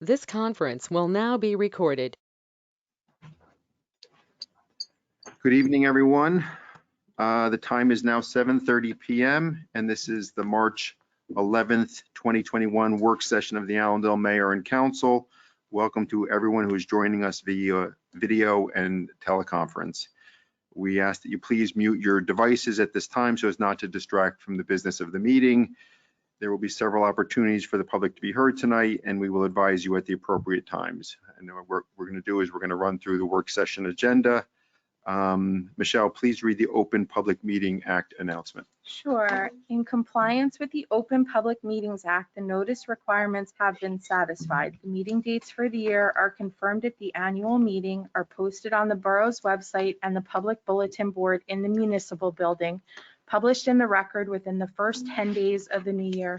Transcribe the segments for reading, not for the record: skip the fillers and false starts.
This conference will now be recorded. Good evening, everyone. The time is now 7:30 p.m. and this is the March 11th, 2021 work session of the Allendale Mayor and Council. Welcome to everyone who is joining us via video and teleconference. We ask that you please mute your devices at this time so as not to distract from the business of the meeting. There will be several opportunities for the public to be heard tonight, and we will advise you at the appropriate times. And what we're going to do is we're going to run through the work session agenda. Michelle, please read the Open Public Meeting Act announcement. Sure. In compliance with the Open Public Meetings Act, the notice requirements have been satisfied. The meeting dates for the year are confirmed at the annual meeting, are posted on the borough's website and the public bulletin board in the municipal building, published in the record within the first 10 days of the new year,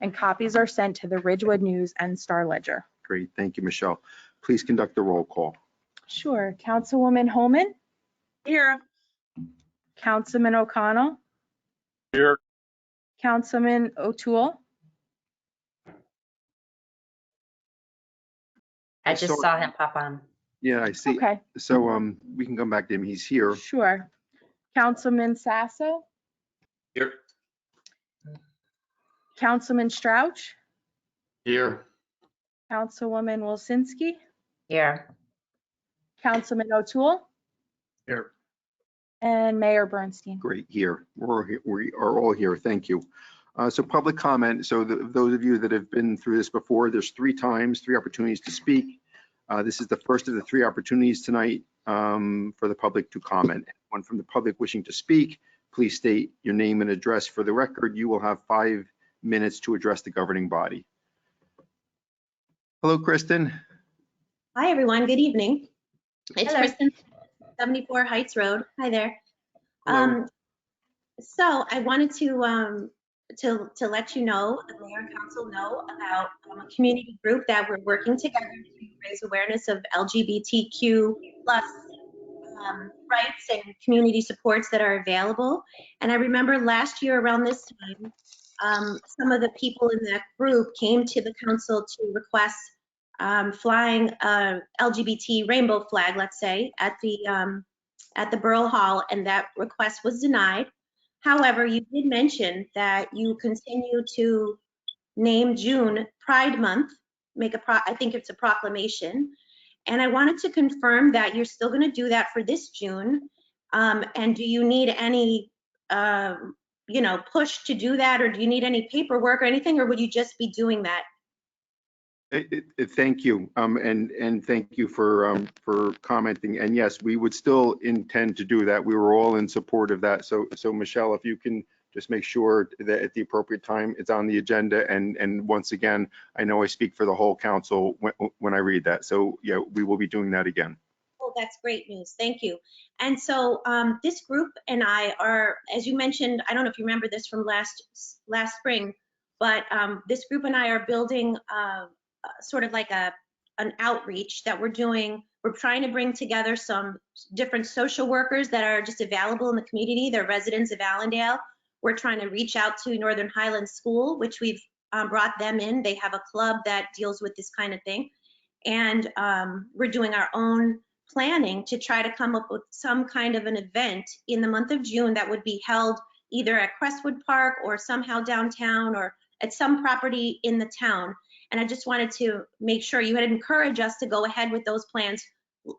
and copies are sent to the Ridgewood News and Star Ledger. Great, thank you, Michelle. Please conduct the roll call. Sure. Councilwoman Holman? Here. Councilman O'Connell? Here. Councilman O'Toole? I just saw him pop on. Yeah, I see. Okay, So we can come back to him. He's here. sure. Councilman Sasso? Here. Councilman Strouch? Here. Councilwoman Wilsinski? Here. Councilman O'Toole? Here. And Mayor Bernstein. Great, here. We are all here. Thank you. So public comment. So those of you that have been through this before, there's three opportunities to speak. This is the first of the three opportunities tonight for the public to comment. Anyone from the public wishing to speak, please state your name and address for the record. You will have 5 minutes to address the governing body. Hello, Kristen. Hi, everyone. Good evening. It's Hello. Kristen, 74 Heights Road. Hi there. Hello. So I wanted to let you know, the mayor and council know about a community group that we're working together to raise awareness of LGBTQ plus rights and community supports that are available. And I remember last year around this time, some of the people in that group came to the council to request flying LGBT rainbow flag, let's say, at the Borough Hall, and that request was denied. However, you did mention that you continue to name June Pride Month, I think it's a proclamation, and I wanted to confirm that you're still going to do that for this June. And do you need any, push to do that, or do you need any paperwork or anything, or would you just be doing that? Thank you, and thank you for commenting. And yes, we would still intend to do that. We were all in support of that. So Michelle, if you can just make sure that at the appropriate time it's on the agenda. And once again, I know I speak for the whole council when I read that. So yeah, we will be doing that again. Oh, that's great news. Thank you. And so this group and I are, as you mentioned, I don't know if you remember this from last spring, but this group and I are building sort of like an outreach that we're doing. We're trying to bring together some different social workers that are just available in the community. They're residents of Allendale. We're trying to reach out to Northern Highlands School, which we've brought them in. They have a club that deals with this kind of thing. And we're doing our own planning to try to come up with some kind of an event in the month of June that would be held either at Crestwood Park or somehow downtown or at some property in the town. And I just wanted to make sure you had encouraged us to go ahead with those plans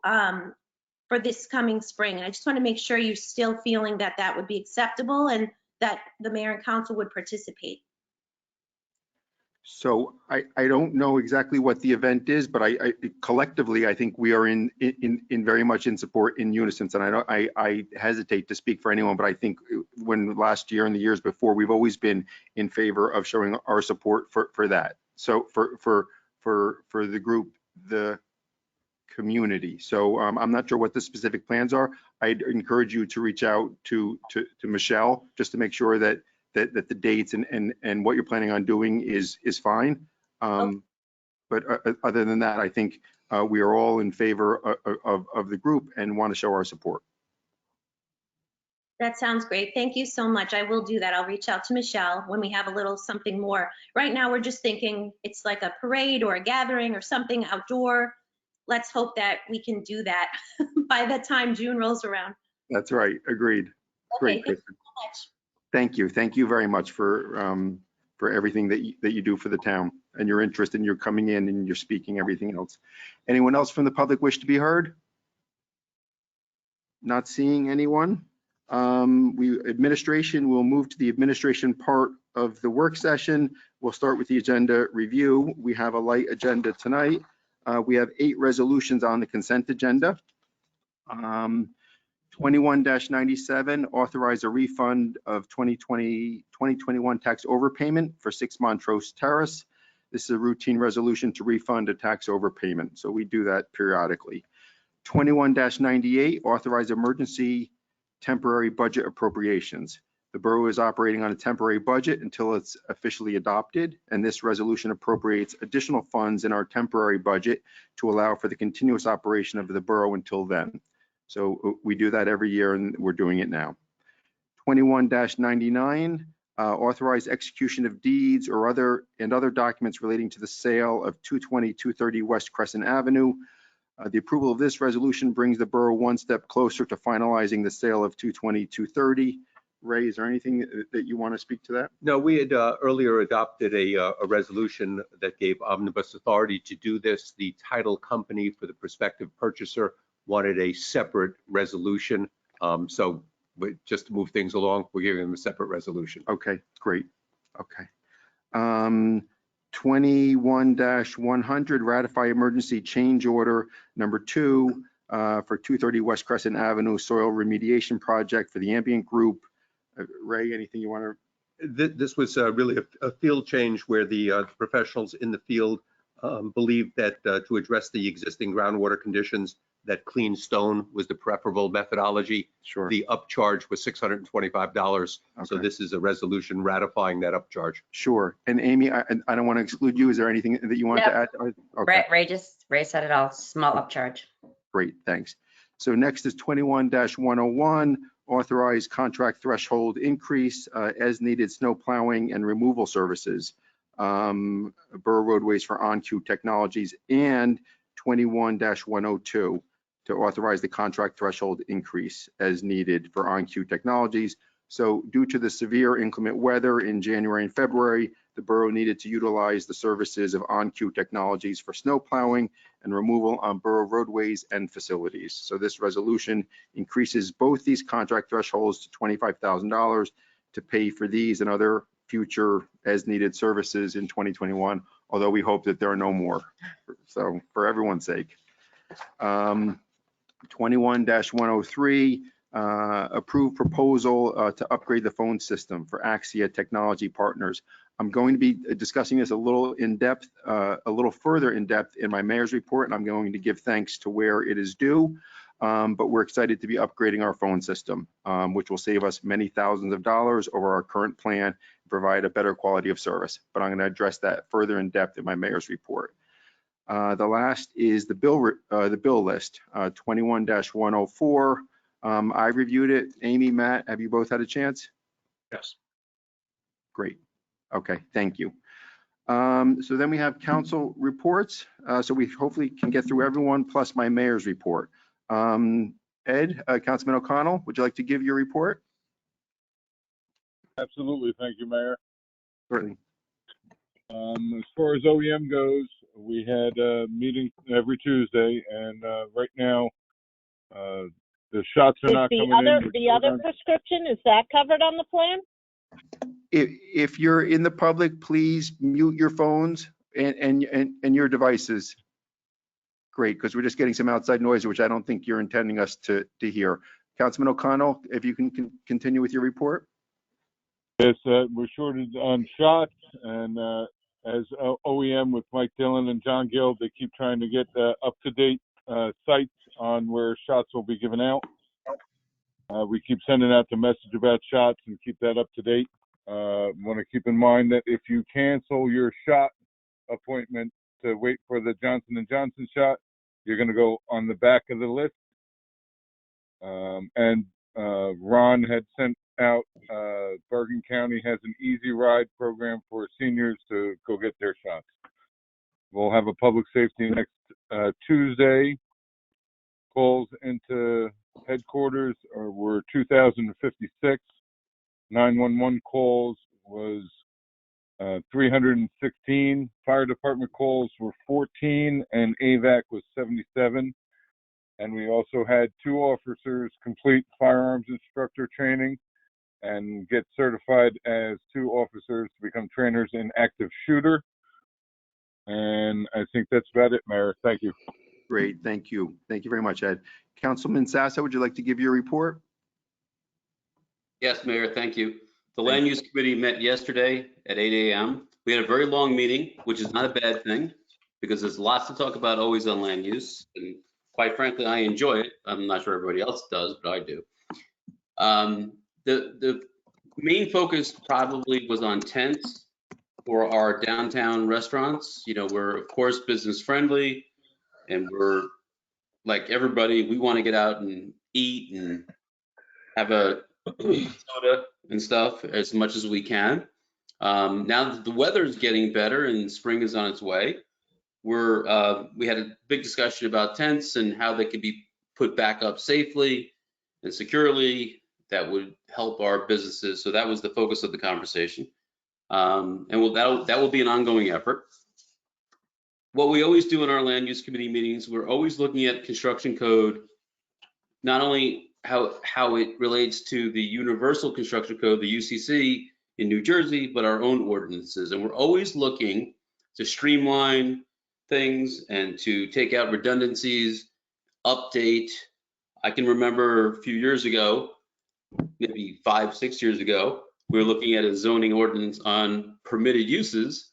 for this coming spring. And I just want to make sure you're still feeling that that would be acceptable and that the mayor and council would participate. So I don't know exactly what the event is, but I collectively, I think we are in very much in support in unison. And I hesitate to speak for anyone, but I think when last year and the years before, we've always been in favor of showing our support for that. So for the group, the community. So I'm not sure what the specific plans are. I'd encourage you to reach out to Michelle just to make sure that the dates and what you're planning on doing is fine. But other than that, I think we are all in favor of the group and want to show our support. That sounds great. Thank you so much. I will do that. I'll reach out to Michelle when we have a little something more. Right now, we're just thinking it's like a parade or a gathering or something outdoor. Let's hope that we can do that by the time June rolls around. That's right. Agreed. Okay, Great, thank you Kristen. so much. Thank you. Thank you very much for everything that you do for the town and your interest in your coming in and your speaking, everything else. Anyone else from the public wish to be heard? Not seeing anyone. Administration will move to the administration part of the work session. We'll start with the agenda review. We have a light agenda tonight. We have 8 resolutions on the consent agenda. 21-97, authorize a refund of 2021 tax overpayment for 6 Montrose Terrace. This is a routine resolution to refund a tax overpayment, so we do that periodically. 21-98, authorize emergency temporary budget appropriations. The borough is operating on a temporary budget until it's officially adopted, and this resolution appropriates additional funds in our temporary budget to allow for the continuous operation of the borough until then. So we do that every year, and we're doing it now. 21-99, authorize execution of deeds or other documents relating to the sale of 220-230 West Crescent Avenue. The approval of this resolution brings the borough one step closer to finalizing the sale of 220-230. Ray, is there anything that you want to speak to that? No, we had earlier adopted a resolution that gave omnibus authority to do this. The title company for the prospective purchaser wanted a separate resolution. So just to move things along, we're giving them a separate resolution. Okay, great. Okay. 21-100, ratify emergency change order number 2 for 230 West Crescent Avenue soil remediation project for the ambient group. Ray, anything you want to? This was really a field change where the professionals in the field believed that to address the existing groundwater conditions, that clean stone was the preferable methodology. Sure. The upcharge was $625. So Okay. this is a resolution ratifying that upcharge. Sure. And Amy, I don't want to exclude you. Is there anything that you want to add? Okay. Ray said it all. Small upcharge. Great, thanks. So next is 21-101, authorize contract threshold increase as needed snow plowing and removal services, borough roadways for OnQ Technologies, and 21-102 to authorize the contract threshold increase as needed for OnQ Technologies. So due to the severe inclement weather in January and February, the borough needed to utilize the services of OnQ Technologies for snow plowing and removal on borough roadways and facilities. So this resolution increases both these contract thresholds to $25,000 to pay for these and other future as needed services in 2021, although we hope that there are no more. So for everyone's sake. 21-103, approve proposal to upgrade the phone system for Axia Technology Partners. I'm going to be discussing this a little further in depth in my mayor's report, and I'm going to give thanks to where it is due. But we're excited to be upgrading our phone system, which will save us many thousands of dollars over our current plan and provide a better quality of service. But I'm going to address that further in depth in my mayor's report. The last is the bill list, 21-104. I reviewed it. Amy, Matt, have you both had a chance? Yes. Great. Okay, thank you. So then we have council reports. So we hopefully can get through everyone plus my mayor's report. Ed, Councilman O'Connell, would you like to give your report? Absolutely. Thank you, Mayor. Certainly. As far as OEM goes, we had a meeting every Tuesday, and right now the shots are not coming in. The other prescription, is that covered on the plan? If you're in the public, please mute your phones and your devices. Great, because we're just getting some outside noise, which I don't think you're intending us to hear. Councilman O'Connell, if you can continue with your report. Yes, we're shorted on shots, and as OEM with Mike Dillon and John Gill, they keep trying to get up-to-date sites on where shots will be given out. We keep sending out the message about shots and keep that up to date. Want to keep in mind that if you cancel your shot appointment to wait for the Johnson & Johnson shot, you're going to go on the back of the list. And Ron had sent out, Bergen County has an easy ride program for seniors to go get their shots. We'll have a public safety next Tuesday. Calls into headquarters were 2,056. 911 calls was 316. Fire department calls were 14, and AVAC was 77. And we also had 2 officers complete firearms instructor training and get certified as 2 officers to become trainers in active shooter. And I think that's about it, Mayor. Thank you. Great, thank you. Thank you very much, Ed. Councilman Sasso, would you like to give your report? Yes, Mayor, thank you. The Land Use Committee met yesterday at 8 a.m. We had a very long meeting, which is not a bad thing because there's lots to talk about always on land use. And quite frankly, I enjoy it. I'm not sure everybody else does, but I do. The main focus probably was on tents for our downtown restaurants. You know, we're of course business friendly, and we're like everybody, we want to get out and eat and have a soda and stuff as much as we can. Now that the weather is getting better and spring is on its way, we had a big discussion about tents and how they could be put back up safely and securely. That would help our businesses. So that was the focus of the conversation. And that will be an ongoing effort. What we always do in our land use committee meetings, we're always looking at construction code, not only how it relates to the universal construction code, the UCC in New Jersey, but our own ordinances. And we're always looking to streamline things and to take out redundancies, update. I can remember a few years ago, maybe 5-6 years ago, we were looking at a zoning ordinance on permitted uses,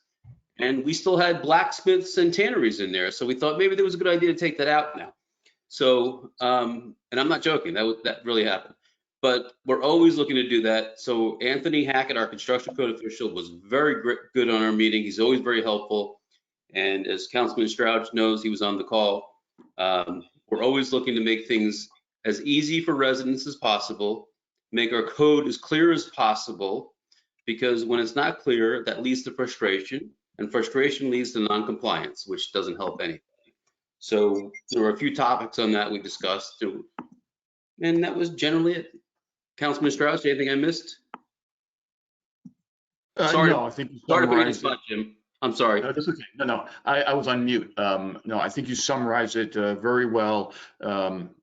and we still had blacksmiths and tanneries in there. So we thought maybe there was a good idea to take that out now. So, and I'm not joking, that really happened. But we're always looking to do that. So Anthony Hackett, our construction code official, was very good on our meeting. He's always very helpful. And as Councilman Strouch knows, he was on the call. We're always looking to make things as easy for residents as possible, make our code as clear as possible, because when it's not clear, that leads to frustration, and frustration leads to non-compliance, which doesn't help anything. So there were a few topics on that we discussed, and that was generally it. Councilman Strauss, anything I missed? Sorry, No, I think you sorry to put you on the summarized spot, Jim. I'm sorry. That's okay. No, I was on mute. No, I think you summarized it very well.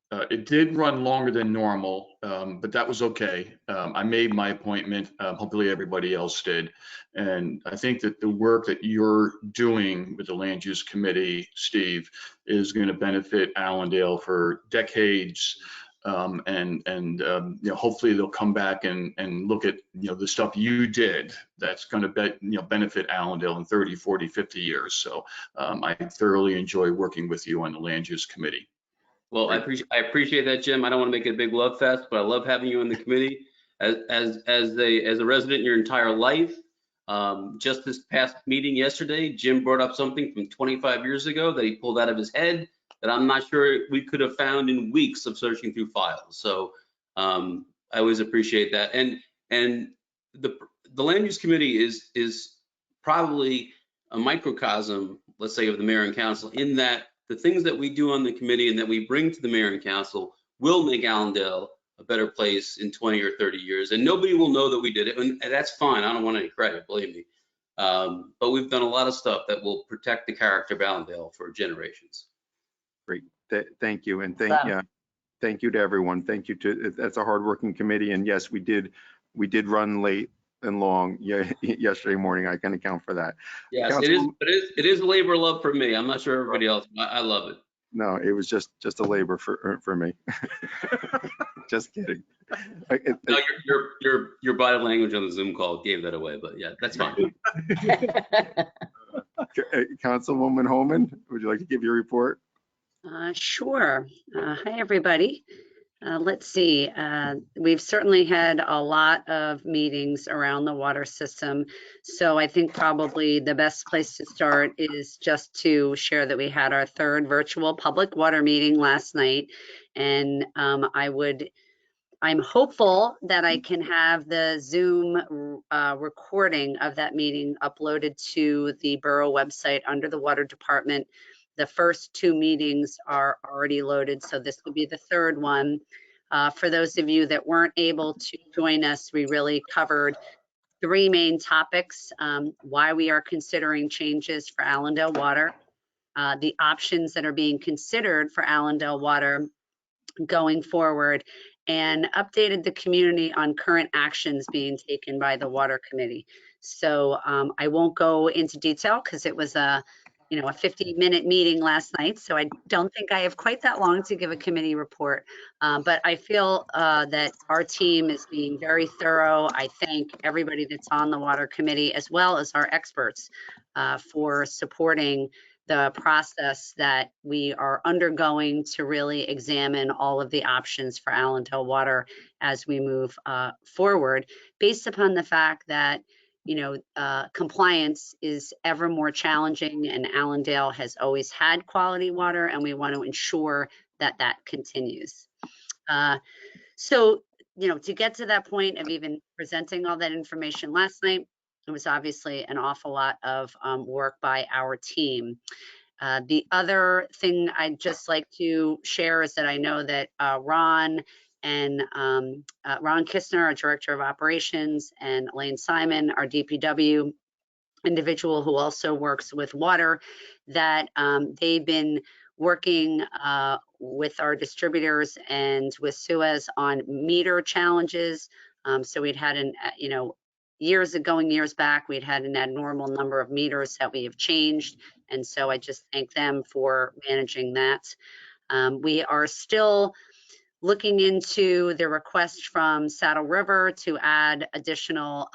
It did run longer than normal, but that was okay. I made my appointment. Hopefully everybody else did. And I think that the work that you're doing with the Land Use Committee, Steve, is going to benefit Allendale for decades. Hopefully they'll come back and look at, the stuff you did that's going to benefit Allendale in 30, 40, 50 years. So I thoroughly enjoy working with you on the Land Use Committee. Well, I appreciate that, Jim. I don't want to make it a big love fest, but I love having you in the committee as a resident your entire life. Just this past meeting yesterday, Jim brought up something from 25 years ago that he pulled out of his head that I'm not sure we could have found in weeks of searching through files. So I always appreciate that. And the Land Use Committee is probably a microcosm, let's say, of the mayor and council, in that the things that we do on the committee and that we bring to the mayor and council will make Allendale a better place in 20 or 30 years. And nobody will know that we did it, and that's fine. I don't want any credit, believe me. But we've done a lot of stuff that will protect the character of Allendale for generations. Great, thank you, and thank you to everyone. Thank you to, that's a hardworking committee, and yes, we did run late and long yesterday morning. I can account for that. Yes, it is a labor of love for me. I'm not sure everybody else. I love it. No, it was just a labor for me. Just kidding. No, your body language on the Zoom call gave that away, but yeah, that's fine. Councilwoman Holman, would you like to give your report? Sure. Hi, everybody. Let's see. We've certainly had a lot of meetings around the water system. So I think probably the best place to start is just to share that we had our third virtual public water meeting last night. And I would I'm hopeful that I can have the Zoom recording of that meeting uploaded to the borough website under the water department. The first 2 meetings are already loaded, so this will be the 3rd one. For those of you that weren't able to join us, we really covered 3 main topics: why we are considering changes for Allendale Water, the options that are being considered for Allendale Water going forward, and updated the community on current actions being taken by the Water Committee. So I won't go into detail because it was a 50-minute meeting last night, so I don't think I have quite that long to give a committee report. But I feel that our team is being very thorough. I thank everybody that's on the Water Committee, as well as our experts, for supporting the process that we are undergoing to really examine all of the options for Allendale Water as we move forward, based upon the fact that compliance is ever more challenging, and Allendale has always had quality water, and we want to ensure that that continues. So, to get to that point of even presenting all that information last night, it was obviously an awful lot of work by our team. The other thing I'd just like to share is that I know that Ron Kistner, our Director of Operations, and Elaine Simon, our DPW individual who also works with water, that they've been working with our distributors and with Suez on meter challenges. So we'd had years back, we'd had an abnormal number of meters that we have changed. And so I just thank them for managing that. We are still looking into the request from Saddle River to add additional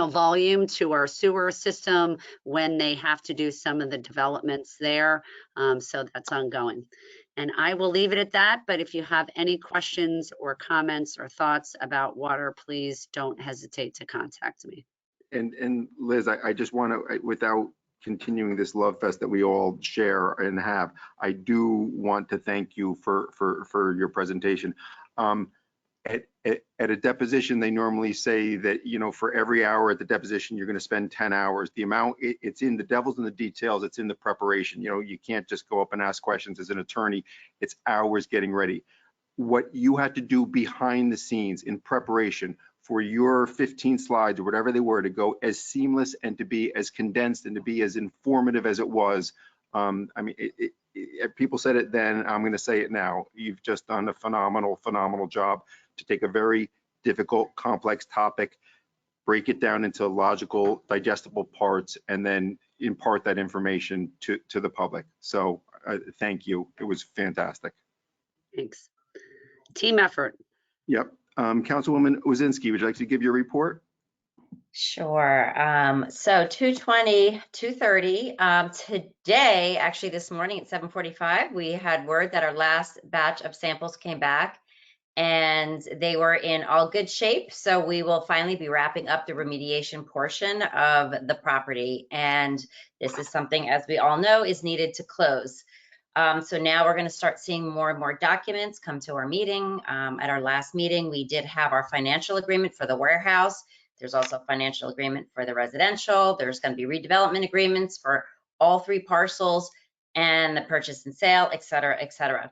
volume to our sewer system when they have to do some of the developments there. So that's ongoing. And I will leave it at that, but if you have any questions or comments or thoughts about water, please don't hesitate to contact me. And Liz, I just want to, without continuing this love fest that we all share and have, I do want to thank you for your presentation. At a deposition, they normally say that, for every hour at the deposition, you're going to spend 10 hours. The amount, it's in the devil's in the details. It's in the preparation. You can't just go up and ask questions as an attorney. It's hours getting ready. What you had to do behind the scenes in preparation for your 15 slides or whatever they were to go as seamless and to be as condensed and to be as informative as it was. I mean, people said it then, I'm going to say it now. You've just done a phenomenal job to take a very difficult, complex topic, break it down into logical, digestible parts, and then impart that information to the public. So thank you. It was fantastic. Thanks. Team effort. Yep. Councilwoman Ozinski, would you like to give your report? Sure. So 2:20, 2:30. Today, actually this morning at 7:45, we had word that our last batch of samples came back and they were in all good shape. So we will finally be wrapping up the remediation portion of the property. And this is something, as we all know, is needed to close. So now we're going to start seeing more and more documents come to our meeting. At our last meeting, we did have our financial agreement for the warehouse. There's also a financial agreement for the residential. There's going to be redevelopment agreements for all 3 parcels and the purchase and sale, et cetera, et cetera.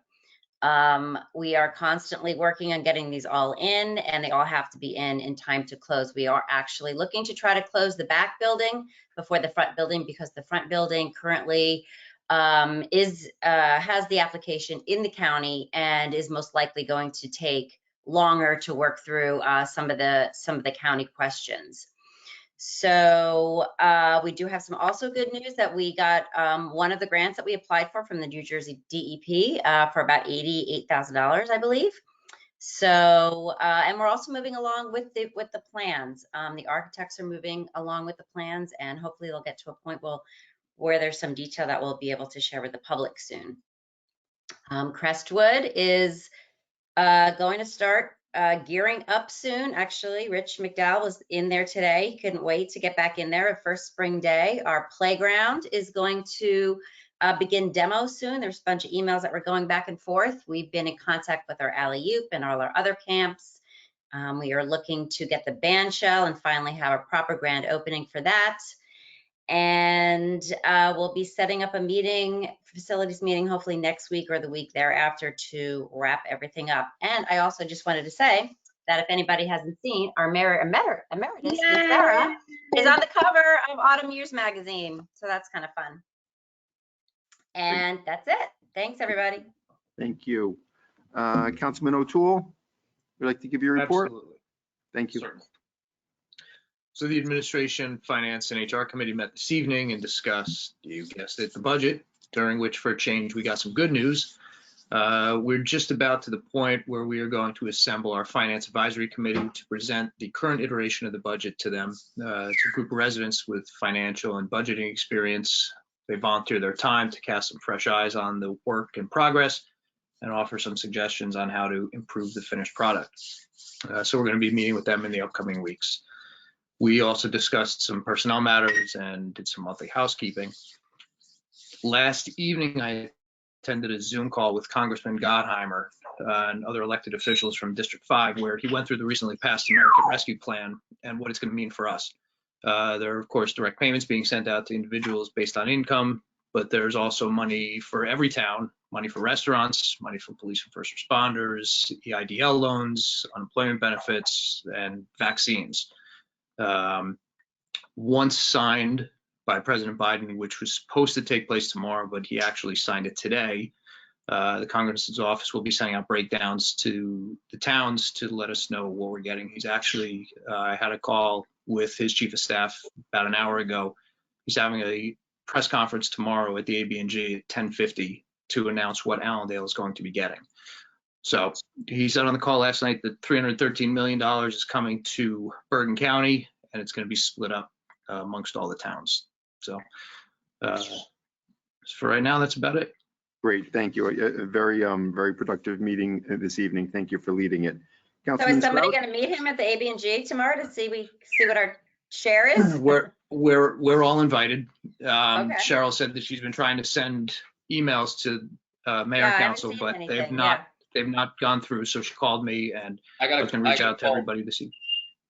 We are constantly working on getting these all in, and they all have to be in time to close. We are actually looking to try to close the back building before the front building, because the front building currently has the application in the county and is most likely going to take longer to work through some of the county questions. So we do have some also good news that we got one of the grants that we applied for from the New Jersey DEP for about $88,000, I believe. So and we're also moving along with the plans. The architects are moving along with the plans, and hopefully they'll get to a point where there's some detail that we'll be able to share with the public soon. Crestwood is going to start gearing up soon. Actually, Rich McDowell was in there today. He couldn't wait to get back in there. A first spring day. Our playground is going to begin demo soon. There's a bunch of emails that were going back and forth. We've been in contact with our alley-oop and all our other camps. We are looking to get the band shell and finally have a proper grand opening for that. And we'll be setting up a facilities meeting, hopefully next week or the week thereafter, to wrap everything up. And I also just wanted to say that if anybody hasn't seen, our emeritus, Miss Sarah, is on the cover of Autumn Years magazine. So that's kind of fun. And that's it. Thanks, everybody. Thank you. Councilman O'Toole, would you like to give your report? Absolutely. Thank you. Certainly. So the Administration, Finance, and HR Committee met this evening and discussed, you guessed it, the budget, during which, for a change, we got some good news. We're just about to the point where we are going to assemble our Finance Advisory Committee to present the current iteration of the budget to them. It's a group of residents with financial and budgeting experience. They volunteer their time to cast some fresh eyes on the work in progress and offer some suggestions on how to improve the finished product. So we're going to be meeting with them in the upcoming weeks. We also discussed some personnel matters and did some monthly housekeeping. Last evening, I attended a Zoom call with Congressman Gottheimer and other elected officials from District 5, where he went through the recently passed American Rescue Plan and what it's going to mean for us. There are, of course, direct payments being sent out to individuals based on income, but there's also money for every town, money for restaurants, money for police and first responders, EIDL loans, unemployment benefits, and vaccines. Once signed by President Biden, which was supposed to take place tomorrow, but he actually signed it today, the Congress's office will be sending out breakdowns to the towns to let us know what we're getting. He's actually, I had a call with his chief of staff about an hour ago. He's having a press conference tomorrow at the AB&G at 10:50 to announce what Allendale is going to be getting. So he said on the call last night that $313 million is coming to Bergen County, and it's going to be split up amongst all the towns. So for right now, that's about it. Great, thank you. A very productive meeting this evening. Thank you for leading it. So Councilman is somebody Stroud? going to meet him at the AB&G tomorrow to see what our share is? We're all invited. Okay. Cheryl said that she's been trying to send emails to mayor and council, but they've not gone through. So she called me, and I was going to reach out to everybody this evening.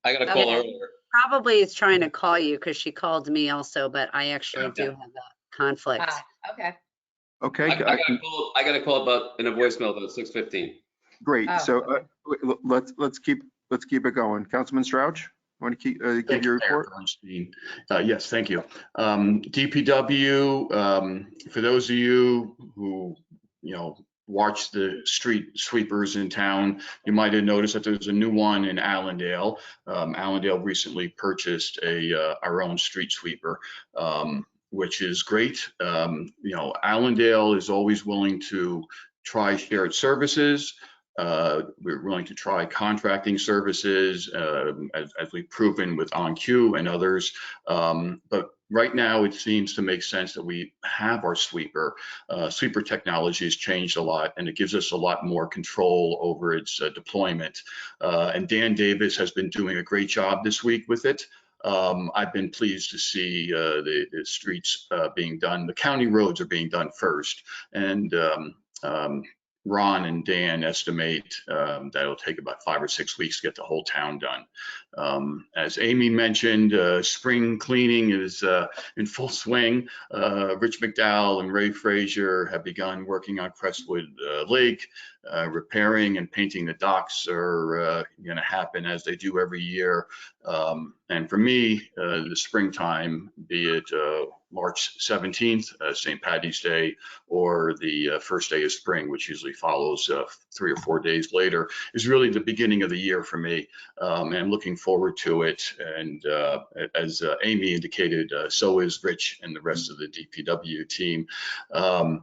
I got a call earlier. Probably is trying to call you because she called me also, but I actually do have a conflict. Okay. Okay. I got a call about in a voicemail about 6:15. Great. Oh, So let's keep it going. Councilman Strouch, want to give your report? Yes, thank you. DPW, for those of you who, watch the street sweepers in town, you might have noticed that there's a new one in Allendale. Allendale recently purchased our own street sweeper, which is great. Allendale is always willing to try shared services. We're willing to try contracting services, as we've proven with OnQ and others. But right now, it seems to make sense that we have our sweeper. Sweeper technology has changed a lot, and it gives us a lot more control over its deployment. And Dan Davis has been doing a great job this week with it. I've been pleased to see the streets being done. The county roads are being done first, and Ron and Dan estimate that it'll take about 5 or 6 weeks to get the whole town done. As Amy mentioned, spring cleaning is in full swing. Rich McDowell and Ray Frazier have begun working on Crestwood Lake. Repairing and painting the docks are going to happen as they do every year. And for me, the springtime, be it March 17th, St. Paddy's Day, or the first day of spring, which usually follows 3 or 4 days later, is really the beginning of the year for me. And I'm looking forward to it. And as Amy indicated, so is Rich and the rest of the DPW team. And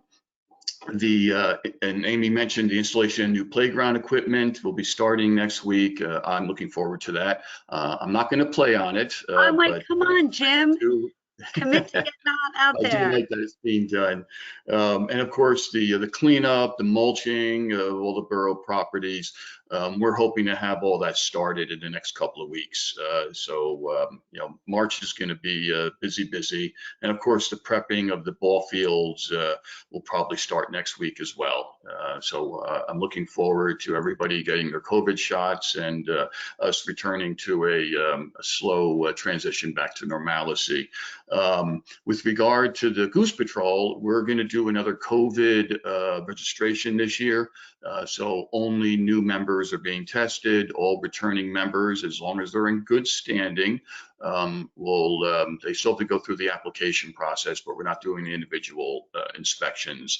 Amy mentioned the installation of new playground equipment will be starting next week. I'm looking forward to that. I'm not going to play on it. I'm like, come on, Jim. Commit to getting out there. I do like that it's being done. And of course, the cleanup, the mulching of all the borough properties. We're hoping to have all that started in the next couple of weeks. March is going to be busy. And of course, the prepping of the ball fields will probably start next week as well. I'm looking forward to everybody getting their COVID shots and us returning to a slow transition back to normalcy. With regard to the Goose Patrol, we're going to do another COVID registration this year. So only new members are being tested. All returning members, as long as they're in good standing, they still have to go through the application process, but we're not doing the individual inspections.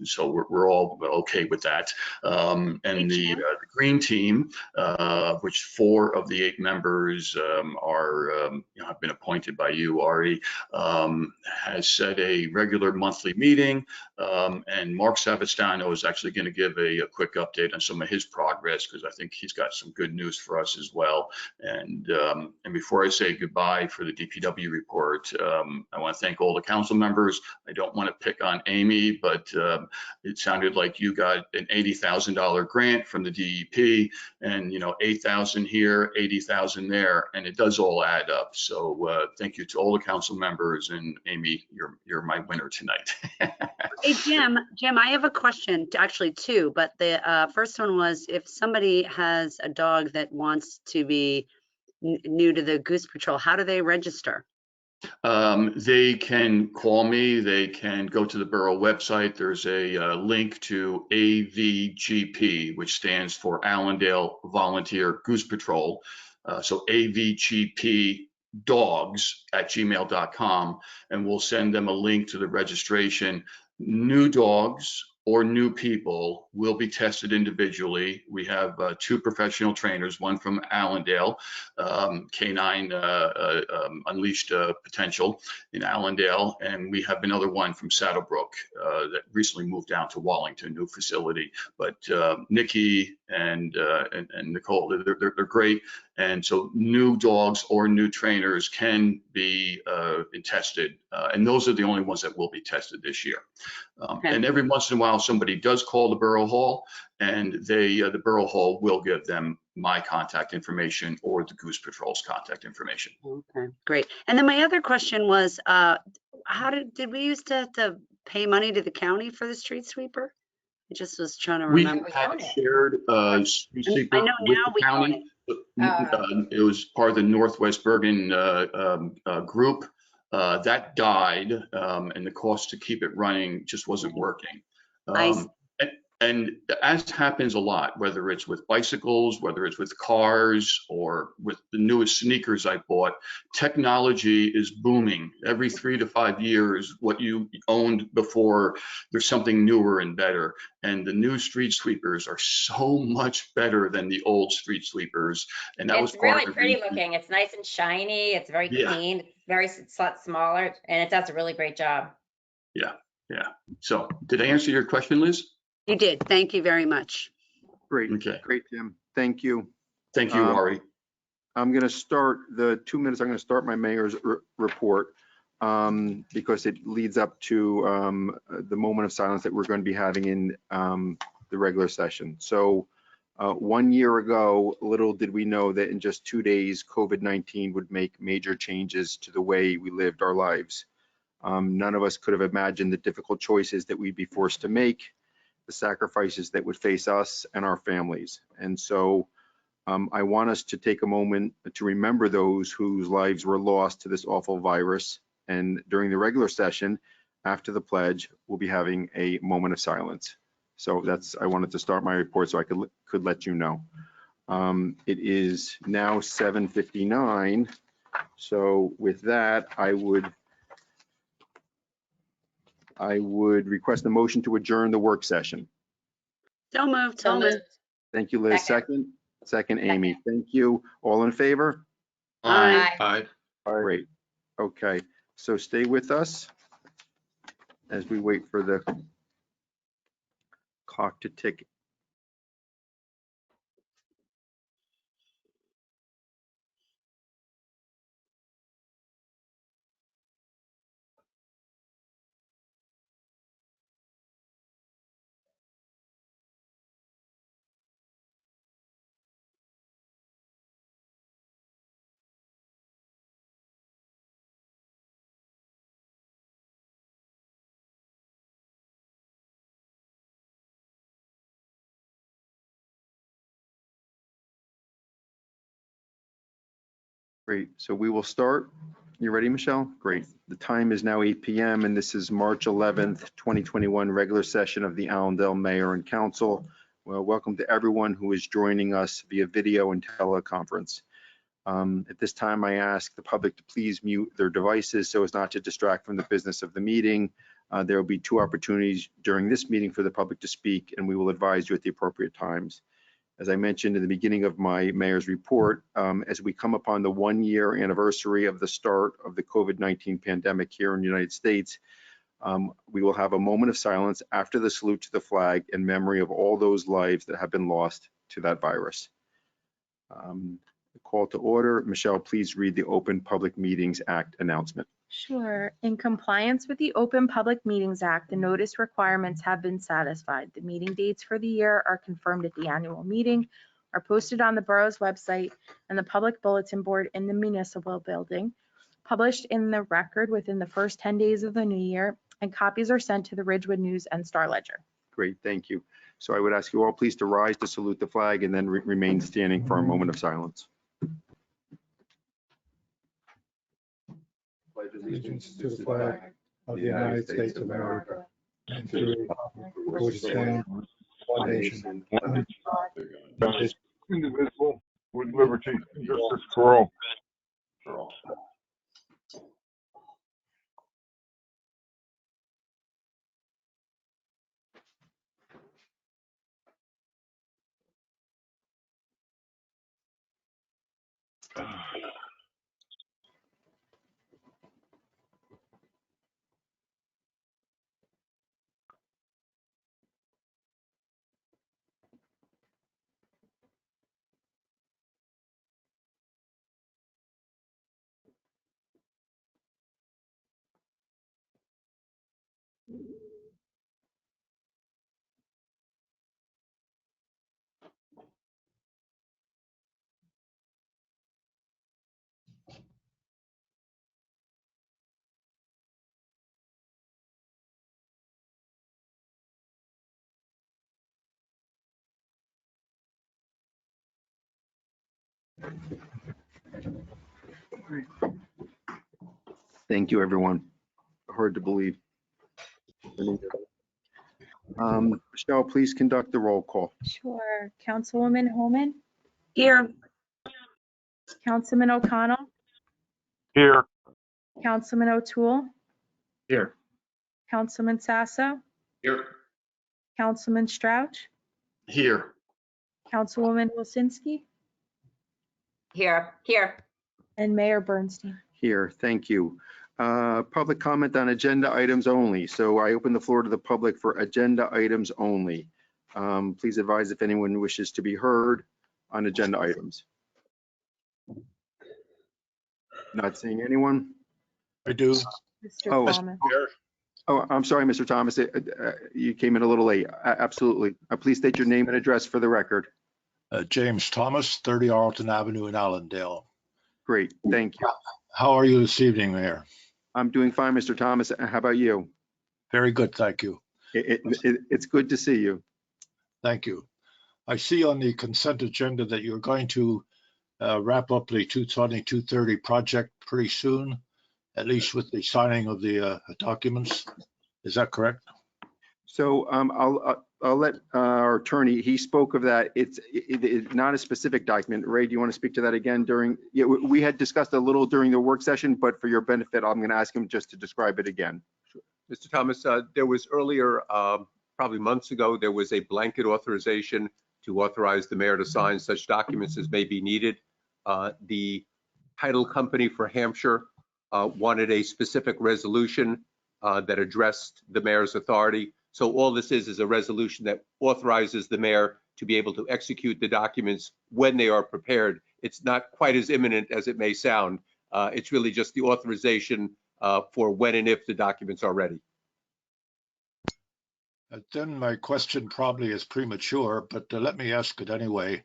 So we're all okay with that. And the green team, which 4 of the 8 members have been appointed by you, Ari, has set a regular monthly meeting. And Mark Savastano is actually going to give a quick update on some of his progress, because I think he's got some good news for us as well. And before I say goodbye for the DPW report, I want to thank all the council members. I don't want to pick on Amy, but it sounded like you got an $80,000 grant from the DEP, and $8,000 here, $80,000 there, and it does all add up. So thank you to all the council members, and Amy, you're my winner tonight. Hey, Jim, I have a question, actually 2, but the first one was, if somebody has a dog that wants to be new to the Goose Patrol, how do they register? They can call me. They can go to the borough website. There's a link to AVGP, which stands for Allendale Volunteer Goose Patrol. So AVGP dogs@gmail.com, and we'll send them a link to the registration. New dogs or new people will be tested individually. We have 2 professional trainers, one from Allendale, Canine Unleashed Potential in Allendale, and we have another one from Saddlebrook that recently moved down to Wallington, new facility. But Nikki and Nicole, they're great. And so new dogs or new trainers can be tested, and those are the only ones that will be tested this year. And every once in a while, somebody does call the Borough Hall, and the Borough Hall will give them my contact information or the Goose Patrol's contact information. Okay, great. And then my other question was, did we used to have to pay money to the county for the street sweeper? I just was trying to remember. We had shared street I sweeper know with now the we own county. It was part of the Northwest Bergen group. That died, and the cost to keep it running just wasn't working. And as happens a lot, whether it's with bicycles, whether it's with cars, or with the newest sneakers I bought, technology is booming. Every 3 to 5 years, what you owned before, there's something newer and better. And the new street sweepers are so much better than the old street sweepers. And that was It's part really of the pretty reason. looking. It's nice and shiny. It's very clean. It's a lot smaller, and it does a really great job. Yeah. So did I answer your question, Liz? You did. Thank you very much. Great. Okay. Great, Jim. Thank you. Thank you, Ari. I'm going to start the 2 minutes. I'm going to start my mayor's report because it leads up to the moment of silence that we're going to be having in the regular session. So 1 year ago, little did we know that in just 2 days, COVID-19 would make major changes to the way we lived our lives. None of us could have imagined the difficult choices that we'd be forced to make, the sacrifices that would face us and our families. And so I want us to take a moment to remember those whose lives were lost to this awful virus. And during the regular session, after the pledge, we'll be having a moment of silence. So I wanted to start my report so I could let you know. It is now 7:59. So with that, I would request a motion to adjourn the work session. So moved. Thank you, Liz. Second, Amy. Thank you. All in favor? Aye. Great. Okay, so stay with us as we wait for the clock to tick Great. So we will start. You ready, Michelle? Great. The time is now 8 p.m. and this is March 11th, 2021 regular session of the Allendale Mayor and Council. Well, welcome to everyone who is joining us via video and teleconference. At this time, I ask the public to please mute their devices so as not to distract from the business of the meeting. There will be 2 opportunities during this meeting for the public to speak, and we will advise you at the appropriate times. As I mentioned in the beginning of my mayor's report, as we come upon the 1-year anniversary of the start of the COVID-19 pandemic here in the United States, we will have a moment of silence after the salute to the flag in memory of all those lives that have been lost to that virus. Call to order. Michelle, please read the Open Public Meetings Act announcement. Sure. In compliance with the Open Public Meetings Act, the notice requirements have been satisfied. The meeting dates for the year are confirmed at the annual meeting, are posted on the borough's website and the public bulletin board in the municipal building, published in the record within the first 10 days of the new year, and copies are sent to the Ridgewood News and Star Ledger. Great, thank you. So I would ask you all please to rise to salute the flag and then remain standing for a moment of silence. Allegiance to the flag of the United States of America and to the republic for which it stands, one nation, under God, Indivisible, with liberty and justice for all. Thank you, everyone. Hard to believe. Michelle, please conduct the roll call. Sure. Councilwoman Homan, Here. Councilman O'Connell, Here. Councilman O'Toole, Here. Councilman Sasso, Here. Councilman Strouch, Here. Councilwoman Wilsinski, Here. and Mayor Bernstein. Here, thank you. Public comment on agenda items only. So I open the floor to the public for agenda items only. Please advise if anyone wishes to be heard on agenda items. Not seeing anyone? I do. Mr. Oh. Thomas. Oh, I'm sorry, Mr. Thomas. You came in a little late. Absolutely. Please state your name and address for the record. James Thomas, 30 Arlington Avenue in Allendale. Great, thank you. How are you this evening, Mayor? I'm doing fine, Mr. Thomas. How about you? Very good, thank you. It's good to see you. Thank you. I see on the consent agenda that you're going to wrap up the 220-230 project pretty soon, at least with the signing of the documents. Is that correct? So I'll let our attorney, he spoke of that. It's not a specific document. Ray, do you want to speak to that again during, yeah, we had discussed a little during the work session, but for your benefit, I'm going to ask him just to describe it again. Mr. Thomas, there was earlier, probably months ago, there was a blanket authorization to authorize the mayor to sign such documents as may be needed. The title company for Hampshire wanted a specific resolution that addressed the mayor's authority. So all this is a resolution that authorizes the mayor to be able to execute the documents when they are prepared. It's not quite as imminent as it may sound. It's really just the authorization for when and if the documents are ready. Then my question probably is premature, but let me ask it anyway.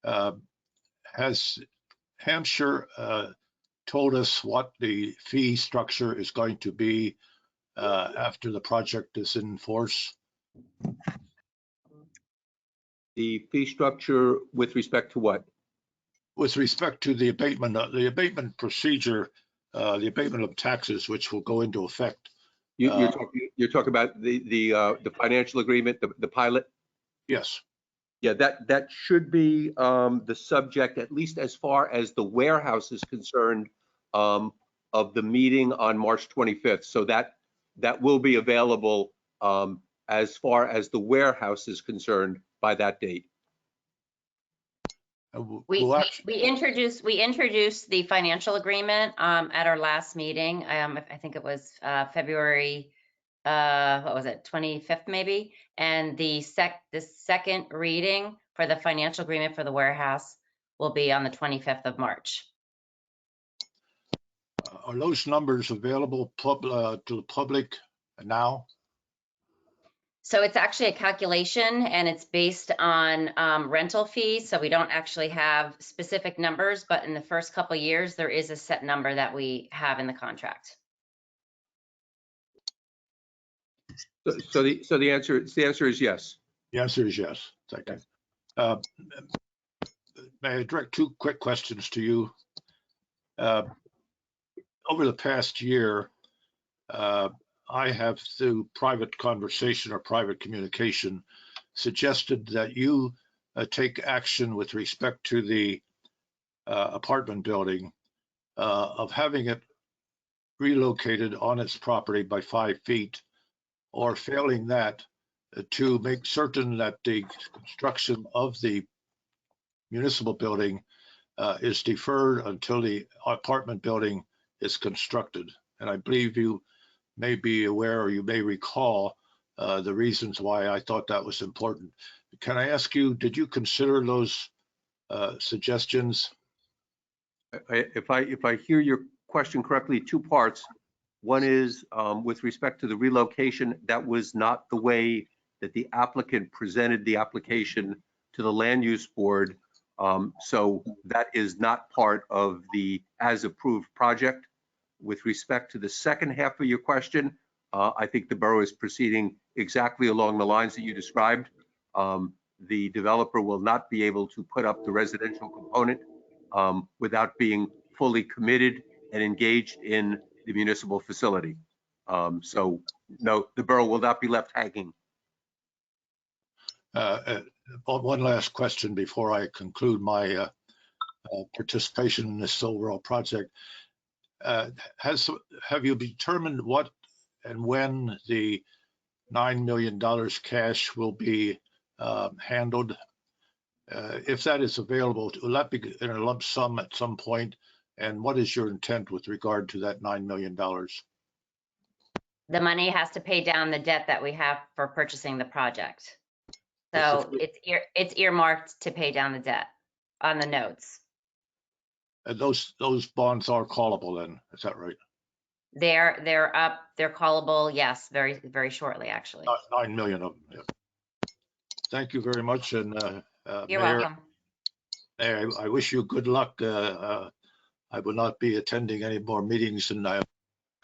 Has Hampshire told us what the fee structure is going to be after the project is in force? The fee structure with respect to what? with respect to the abatement procedure, the abatement of taxes, which will go into effect. You're talking about the financial agreement, the pilot? Yes. Yeah, that should be the subject, at least as far as the warehouse is concerned, of the meeting on March 25th. So that will be available as far as the warehouse is concerned by that date. We introduced the financial agreement at our last meeting. I think it was February, what was it, 25th maybe? And the second reading for the financial agreement for the warehouse will be on the 25th of March. Are those numbers available to the public now? So it's actually a calculation and it's based on rental fees. So we don't actually have specific numbers, but in the first couple of years, there is a set number that we have in the contract. So the answer is yes. The answer is yes. Thank you. May I direct two quick questions to you? Over the past year, I have, through private conversation or private communication, suggested that you take action with respect to the apartment building of having it relocated on its property by 5 feet, or failing that, to make certain that the construction of the municipal building is deferred until the apartment building is constructed. And I believe you may be aware, or you may recall, the reasons why I thought that was important. Can I ask you, did you consider those suggestions? If I hear your question correctly, two parts. One is with respect to the relocation, that was not the way that the applicant presented the application to the land use board. So that is not part of the as approved project. With respect to the second half of your question, I think the borough is proceeding exactly along the lines that you described. The developer will not be able to put up the residential component without being fully committed and engaged in the municipal facility. So no, the borough will not be left hanging. One last question before I conclude my participation in this overall project. Have you determined what and when the $9 million cash will be handled? If that is available, will that be in a lump sum at some point? And what is your intent with regard to that $9 million? The money has to pay down the debt that we have for purchasing the project. So it's earmarked to pay down the debt on the notes. And those bonds are callable then, is that right? They're up, they're callable, yes, very, very shortly, actually. 9 million of them. Yeah. Thank you very much. And You're Mayor, welcome. Mayor, I wish you good luck. I will not be attending any more meetings, and I'm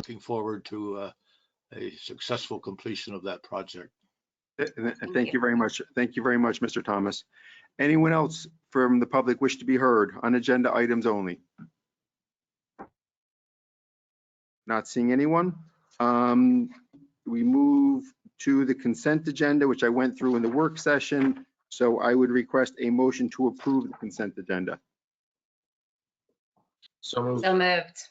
looking forward to a successful completion of that project. Thank you very much. Thank you very much, Mr. Thomas. Anyone else from the public wish to be heard on agenda items only? Not seeing anyone. We move to the consent agenda, which I went through in the work session. So I would request a motion to approve the consent agenda. So moved. So moved.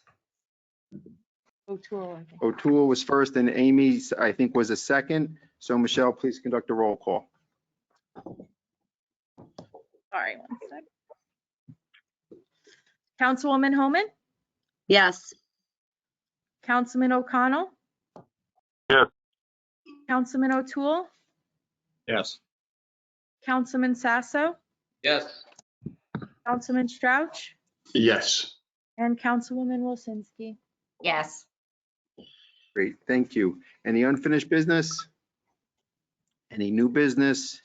O'Toole was first and Amy, I think, was a second. So Michelle, please conduct a roll call. Sorry, one sec. Councilwoman Homan, Yes. Councilman O'Connell. Yes. Councilman O'Toole, Yes. Councilman Sasso, Yes. Councilman Strouch, Yes. and Councilwoman Wilsinski. Yes. Great, thank you. Any unfinished business? Any new business?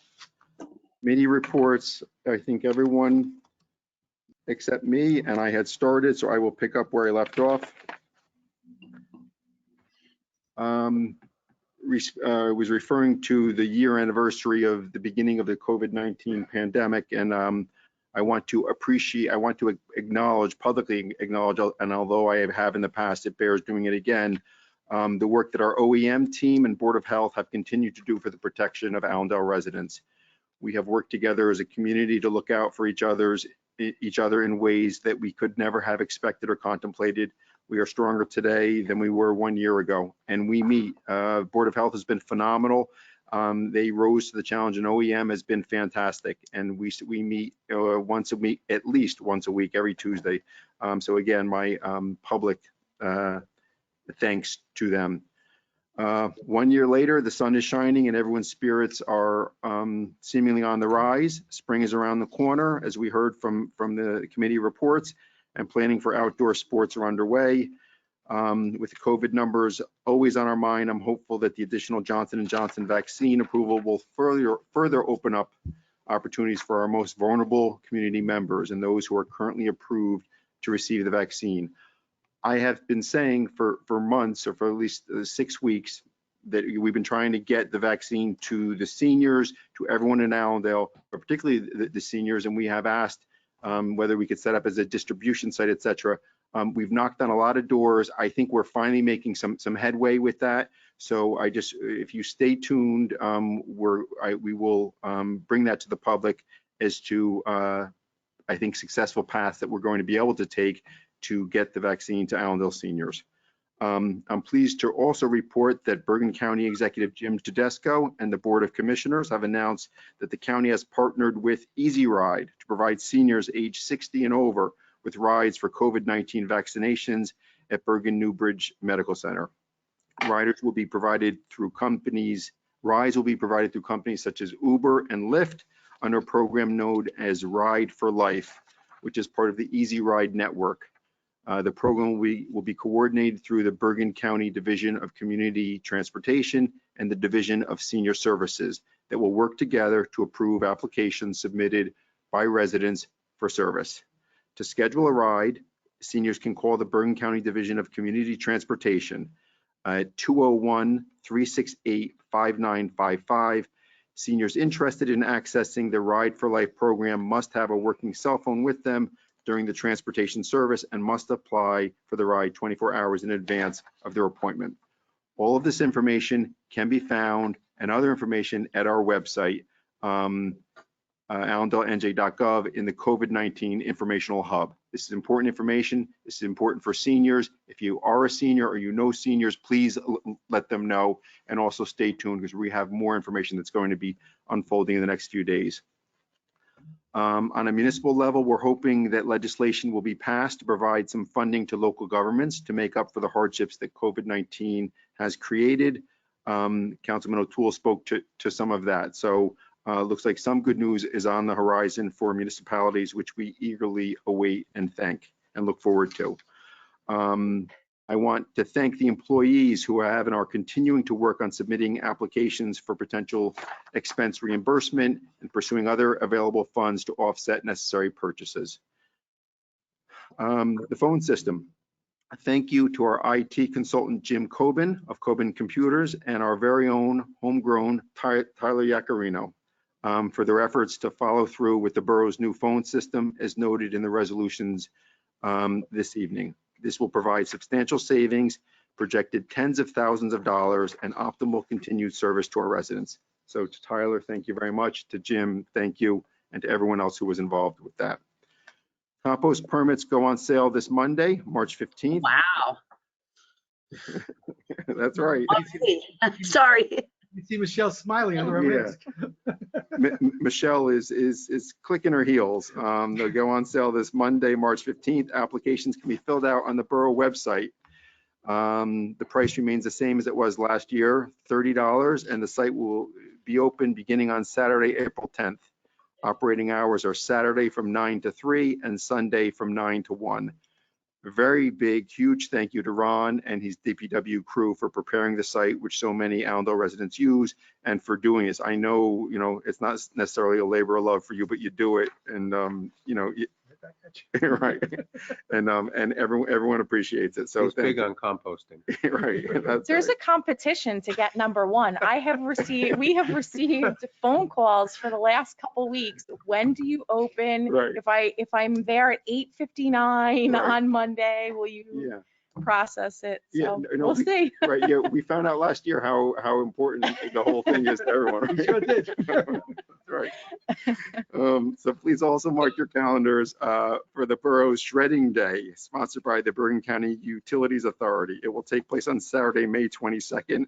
Committee reports, I think everyone except me, and I had started, so I will pick up where I left off. Was referring to the year anniversary of the beginning of the COVID-19 pandemic, and I want to publicly acknowledge, and although I have in the past, it bears doing it again, the work that our OEM team and Board of Health have continued to do for the protection of Allendale residents. We have worked together as a community to look out for each other in ways that we could never have expected or contemplated. We are stronger today than we were 1 year ago, and we meet. Board of Health has been phenomenal. They rose to the challenge, and OEM has been fantastic. And we meet once a week, at least once a week, every Tuesday. So again, my public thanks to them. 1 year later, the sun is shining and everyone's spirits are seemingly on the rise. Spring is around the corner, as we heard from the committee reports, and planning for outdoor sports are underway. With the COVID numbers always on our mind, I'm hopeful that the additional Johnson & Johnson vaccine approval will further open up opportunities for our most vulnerable community members and those who are currently approved to receive the vaccine. I have been saying for months, or for at least 6 weeks, that we've been trying to get the vaccine to the seniors, to everyone in Allendale, but particularly the seniors, and we have asked whether we could set up as a distribution site, et cetera. We've knocked on a lot of doors. I think we're finally making some headway with that. So if you stay tuned, we will bring that to the public as to, I think, successful paths that we're going to be able to take to get the vaccine to Allendale seniors. I'm pleased to also report that Bergen County Executive Jim Tedesco and the Board of Commissioners have announced that the county has partnered with Easy Ride to provide seniors age 60 and over with rides for COVID-19 vaccinations at Bergen Newbridge Medical Center. Rides will be provided through companies such as Uber and Lyft under a program known as Ride for Life, which is part of the Easy Ride network. The program will be coordinated through the Bergen County Division of Community Transportation and the Division of Senior Services that will work together to approve applications submitted by residents for service. To schedule a ride, seniors can call the Bergen County Division of Community Transportation at 201-368-5955. Seniors interested in accessing the Ride for Life program must have a working cell phone with them during the transportation service and must apply for the ride 24 hours in advance of their appointment. All of this information can be found, and other information, at our website, allendalenj.gov, in the COVID-19 informational hub. This is important information. This is important for seniors. If you are a senior or you know seniors, please let them know, and also stay tuned because we have more information that's going to be unfolding in the next few days. On a municipal level, we're hoping that legislation will be passed to provide some funding to local governments to make up for the hardships that COVID-19 has created. Councilman O'Toole spoke to some of that. So looks like some good news is on the horizon for municipalities, which we eagerly await and look forward to. I want to thank the employees who have and are continuing to work on submitting applications for potential expense reimbursement and pursuing other available funds to offset necessary purchases. The phone system. Thank you to our IT consultant, Jim Coben of Coben Computers, and our very own homegrown Tyler Yacarino for their efforts to follow through with the borough's new phone system as noted in the resolutions this evening. This will provide substantial savings, projected tens of thousands of dollars, and optimal continued service to our residents. So to Tyler, thank you very much. To Jim, thank you. And to everyone else who was involved with that. Compost permits go on sale this Monday, March 15th. Wow. That's right. Sorry. You see Michelle smiling on the reminisce. Michelle is clicking her heels. They'll go on sale this Monday, March 15th. Applications can be filled out on the borough website. The price remains the same as it was last year, $30, and the site will be open beginning on Saturday, April 10th. Operating hours are Saturday from 9 to 3 and Sunday from 9 to 1. A very big, huge thank you to Ron and his DPW crew for preparing the site, which so many Allendale residents use, and for doing this. I know, it's not necessarily a labor of love for you, but you do it. And, back at you. Right. And everyone appreciates it. So He's big on composting. right. That's There's right. a competition to get number 1. We have received phone calls for the last couple weeks. When do you open? Right. If I'm there at 8:59 Right. on Monday, will you Yeah. process it? Yeah, So no, we'll see. Right. Yeah. We found out last year how important the whole thing is to everyone. Right? We sure did. Right. So please also mark your calendars for the borough's shredding day, sponsored by the Bergen County Utilities Authority. It will take place on Saturday, May 22nd.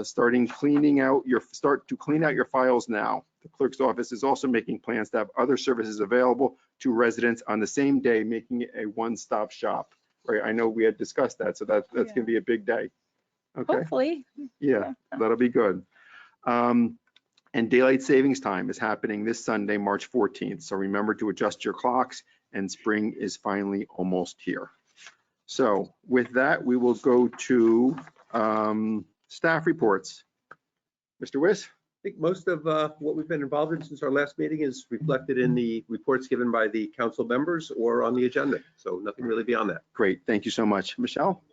Start to clean out your files now. The clerk's office is also making plans to have other services available to residents on the same day, making it a one-stop shop. Right. I know we had discussed that, so that's going to be a big day. Okay. Hopefully. Yeah, that'll be good. And daylight savings time is happening this Sunday, March 14th. So remember to adjust your clocks, and spring is finally almost here. So with that, we will go to staff reports. Mr. Wiss? I think most of what we've been involved in since our last meeting is reflected in the reports given by the council members or on the agenda. So nothing really beyond that. Great, thank you so much. Michelle?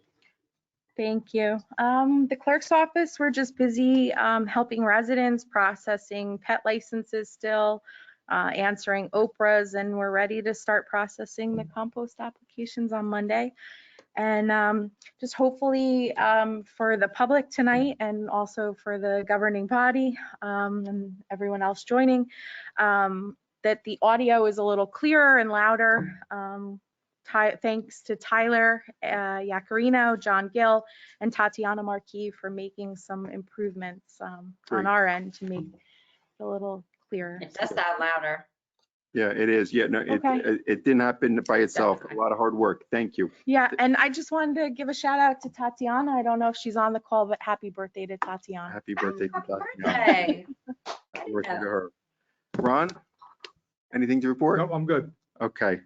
Thank you. The clerk's office, we're just busy helping residents, processing pet licenses still, answering Oprahs, and we're ready to start processing the compost applications on Monday. And just hopefully for the public tonight, and also for the governing body and everyone else joining, that the audio is a little clearer and louder. Thanks to Tyler Yacarino, John Gill, and Tatiana Marquis for making some improvements on our end to make it a little clearer. It does sound louder. Yeah, it is. Yeah, no, Okay. it didn't happen by itself. A lot of hard work. Thank you. Yeah, and I just wanted to give a shout out to Tatiana. I don't know if she's on the call, but happy birthday to Tatiana. Happy birthday to Tatiana. Birthday. Happy birthday to her. Ron, anything to report? No, I'm good. Okay.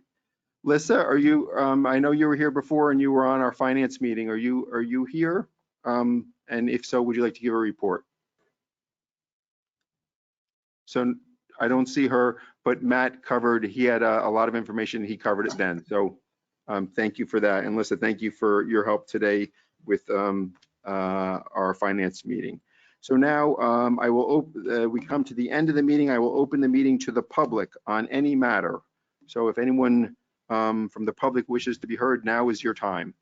Lissa, are you, I know you were here before and you were on our finance meeting. Are you here? And if so, would you like to give a report? So I don't see her, but Matt covered, he had a lot of information. He covered it then. So thank you for that. And Lissa, thank you for your help today with our finance meeting. So now we come to the end of the meeting. I will open the meeting to the public on any matter. So if anyone from the public wishes to be heard, now is your time.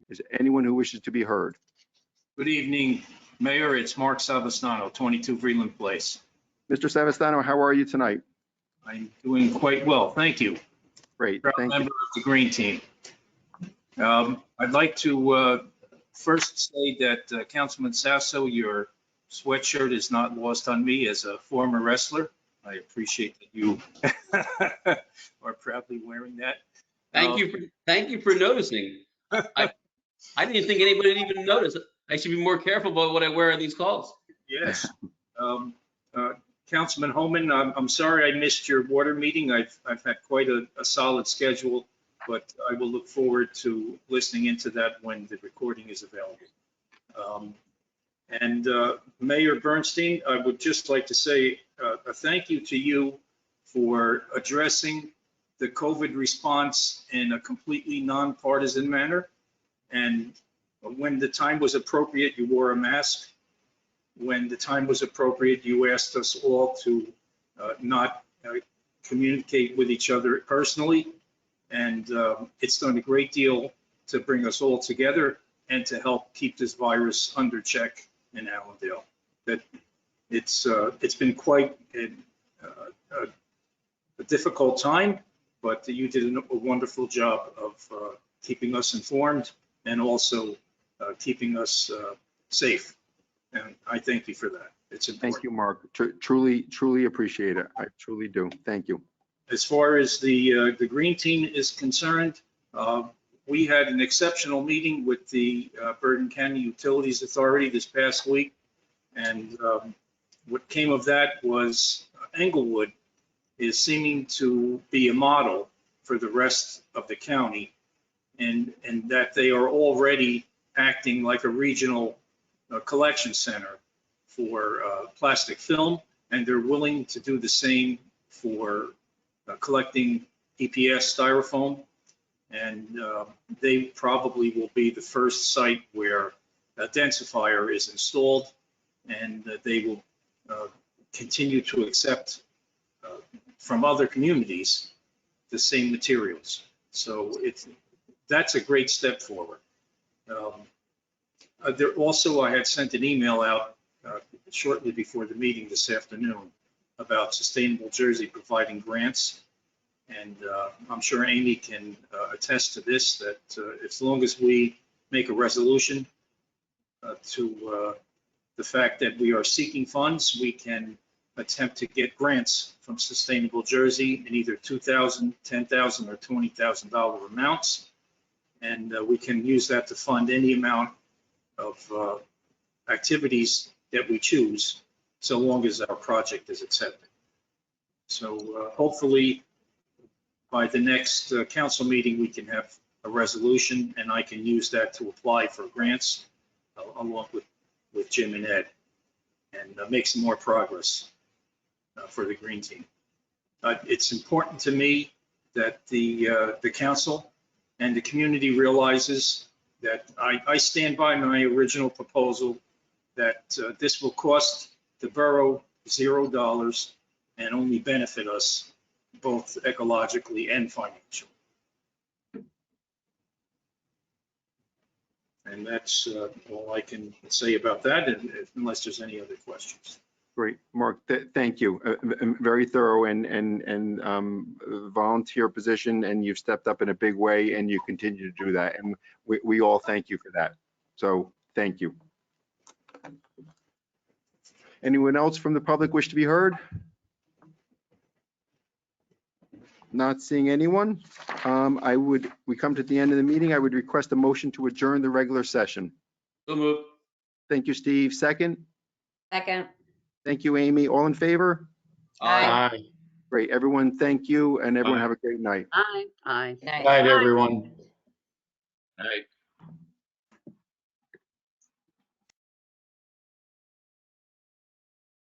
Is anyone who wishes to be heard? Good evening, Mayor. It's Mark Savastano, 22 Freeland Place. Mr. Savastano, how are you tonight? I'm doing quite well, thank you. Great, Proud thank member you. of the Green Team. I'd like to first say that Councilman Sasso, your sweatshirt is not lost on me as a former wrestler. I appreciate that you are proudly wearing that. Thank you for noticing. I didn't think anybody would even notice. I should be more careful about what I wear on these calls. Yes. Councilman Homan, I'm sorry I missed your water meeting. I've had quite a solid schedule, but I will look forward to listening into that when the recording is available. And Mayor Bernstein, I would just like to say a thank you to you for addressing the COVID response in a completely nonpartisan manner. And when the time was appropriate, you wore a mask. When the time was appropriate, you asked us all to not communicate with each other personally. And it's done a great deal to bring us all together and to help keep this virus under check in Allendale. That it's been quite a difficult time, but you did a wonderful job of keeping us informed and also keeping us safe. And I thank you for that. It's important. Thank you, Mark. Truly appreciate it. I truly do. Thank you. As far as the Green Team is concerned, we had an exceptional meeting with the Bergen County Utilities Authority this past week. And what came of that was Englewood is seeming to be a model for the rest of the county, and that they are already acting like a regional collection center for plastic film, and they're willing to do the same for collecting EPS styrofoam. And they probably will be the first site where a densifier is installed, and they will continue to accept from other communities the same materials. So that's a great step forward. There also, I had sent an email out shortly before the meeting this afternoon about Sustainable Jersey providing grants. And I'm sure Amy can attest to this, that as long as we make a resolution to the fact that we are seeking funds, we can attempt to get grants from Sustainable Jersey in either $2,000, $10,000, or $20,000 amounts. And we can use that to fund any amount of activities that we choose, so long as our project is accepted. So hopefully by the next council meeting, we can have a resolution, and I can use that to apply for grants along with Jim and Ed, and make some more progress for the green team. It's important to me that the council and the community realizes that I stand by my original proposal that this will cost the borough $0 and only benefit us both ecologically and financially. And that's all I can say about that, unless there's any other questions. Great, Mark, thank you. Very thorough and volunteer position, and you've stepped up in a big way, and you continue to do that. And we all thank you for that. So thank you. Anyone else from the public wish to be heard? Not seeing anyone. We come to the end of the meeting. I would request a motion to adjourn the regular session. So move. Thank you, Steve. Second. Second. Thank you, Amy. All in favor? Aye. Great. Everyone, thank you, and everyone have a great night. Aye. Aye. Night. Good night, everyone. All right.